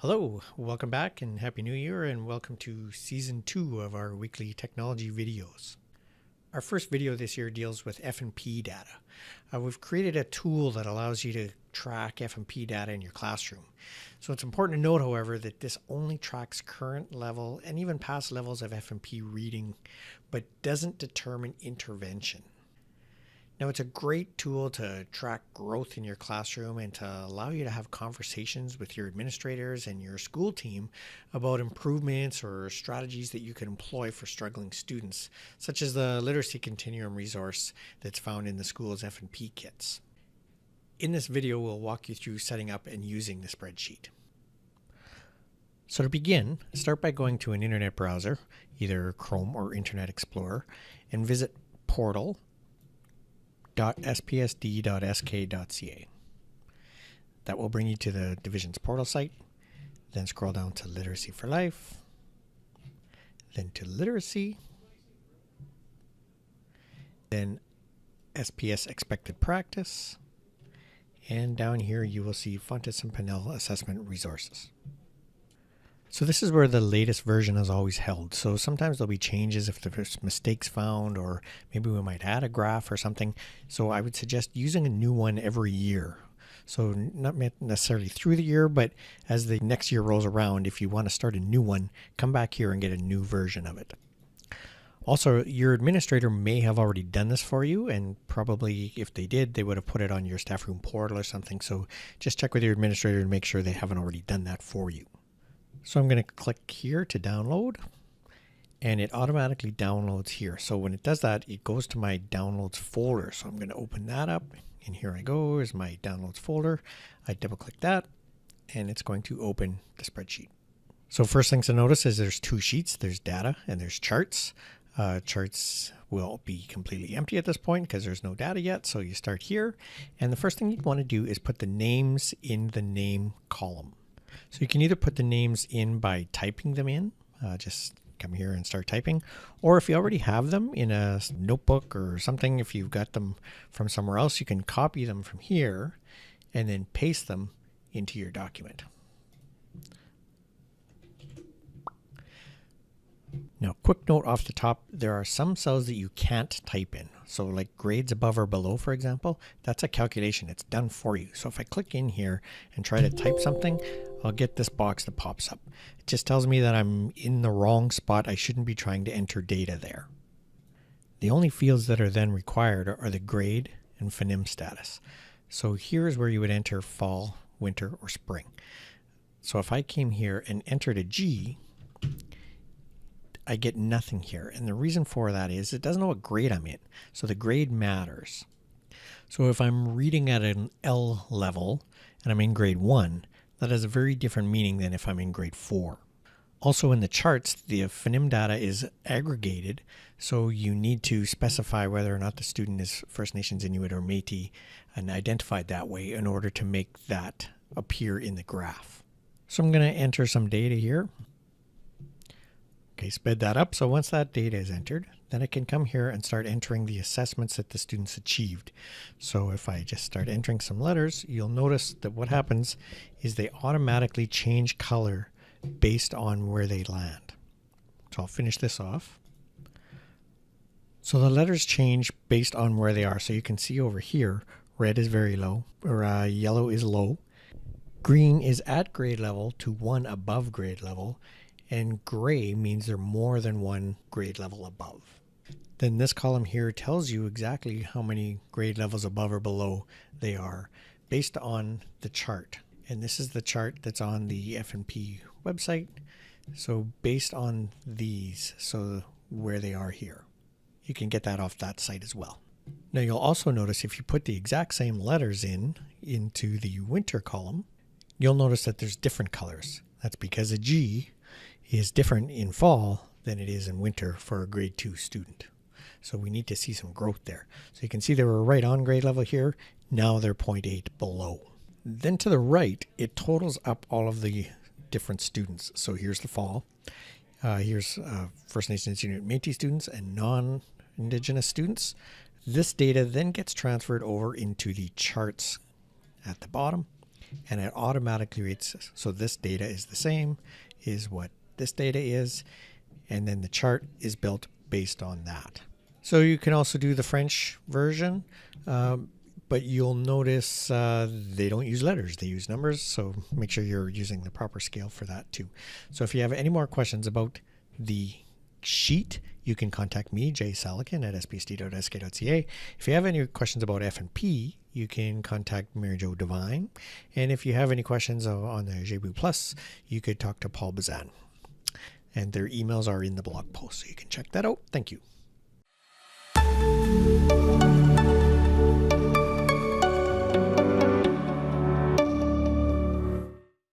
Hello, welcome back and Happy New Year, and welcome to Season 2 of our weekly technology videos. Our first video this year deals with F&P data. We've created a tool that allows you to track F&P data in your classroom. So it's important to note, however, that this only tracks current level and even past levels of F&P reading, but doesn't determine intervention. Now, it's a great tool to track growth in your classroom and to allow you to have conversations with your administrators and your school team about improvements or strategies that you can employ for struggling students, such as the Literacy Continuum resource that's found in the school's F&P kits. In this video, we'll walk you through setting up and using the spreadsheet. So to begin, start by going to an internet browser, either Chrome or Internet Explorer, and visit portal.spsd.sk.ca. That will bring you to the division's portal site. Then scroll down to Literacy for Life, then to Literacy, then SPS Expected Practice, and down here you will see Fountas and Pinnell assessment resources. So this is where the latest version is always held. So sometimes there'll be changes if there's mistakes found, or maybe we might add a graph or something. So I would suggest using a new one every year. So not necessarily through the year, but as the next year rolls around, if you want to start a new one, come back here and get a new version of it. Also, your administrator may have already done this for you, and probably if they did, they would have put it on your staff room portal or something. So just check with your administrator and make sure they haven't already done that for you. So I'm going to click here to download, and it automatically downloads here. So when it does that, it goes to my downloads folder. So I'm going to open that up, and here I go is my downloads folder. I double click that, and it's going to open the spreadsheet. So first things to notice is there's two sheets. There's data and there's charts. Charts will be completely empty at this point because there's no data yet. So you start here, and the first thing you want to do is put the names in the name column. So you can either put the names in by typing them in, just come here and start typing, or if you already have them in a notebook or something, if you've got them from somewhere else, you can copy them from here and then paste them into your document. Now, quick note off the top, there are some cells that you can't type in. So like grades above or below, for example, that's a calculation. It's done for you. So if I click in here and try to type something, I'll get this box that pops up. It just tells me that I'm in the wrong spot. I shouldn't be trying to enter data there. The only fields that are then required are the grade and phoneme status. So here's where you would enter fall, winter, or spring. So if I came here and entered a G, I get nothing here. And the reason for that is it doesn't know what grade I'm in. So the grade matters. So if I'm reading at an L level and I'm in grade 1, that has a very different meaning than if I'm in grade 4. Also in the charts, the phoneme data is aggregated. So you need to specify whether or not the student is First Nations, Inuit, or Métis and identified that way in order to make that appear in the graph. So I'm going to enter some data here. Okay, sped that up. So once that data is entered, then I can come here and start entering the assessments that the students achieved. So if I just start entering some letters, you'll notice that what happens is they automatically change color based on where they land. So I'll finish this off. So the letters change based on where they are. So you can see over here, red is very low, or yellow is low. Green is at grade level to 1 above grade level. And gray means they're more than 1 grade level above. Then this column here tells you exactly how many grade levels above or below they are based on the chart. And this is the chart that's on the F&P website. So based on these, so where they are here, you can get that off that site as well. Now you'll also notice if you put the exact same letters into the winter column, you'll notice that there's different colors. That's because a G is different in fall than it is in winter for a grade 2 student. So we need to see some growth there. So you can see they were right on grade level here. Now they're 0.8 below. Then to the right, it totals up all of the different students. So here's the fall. Here's First Nations, Inuit, Métis students and non-Indigenous students. This data then gets transferred over into the charts at the bottom. and it automatically rates. So this data is the same, is what this data is, and then the chart is built based on that. So you can also do the French version, but you'll notice they don't use letters, they use numbers. So make sure you're using the proper scale for that too. So if you have any more questions about the sheet, you can contact me, Jay Salican at spsd.sk.ca. If you have any questions about F&P, you can contact Mary Jo Devine. And if you have any questions on the JBoo Plus, you could talk to Paul Bazan. And their emails are in the blog post, so you can check that out. Thank you.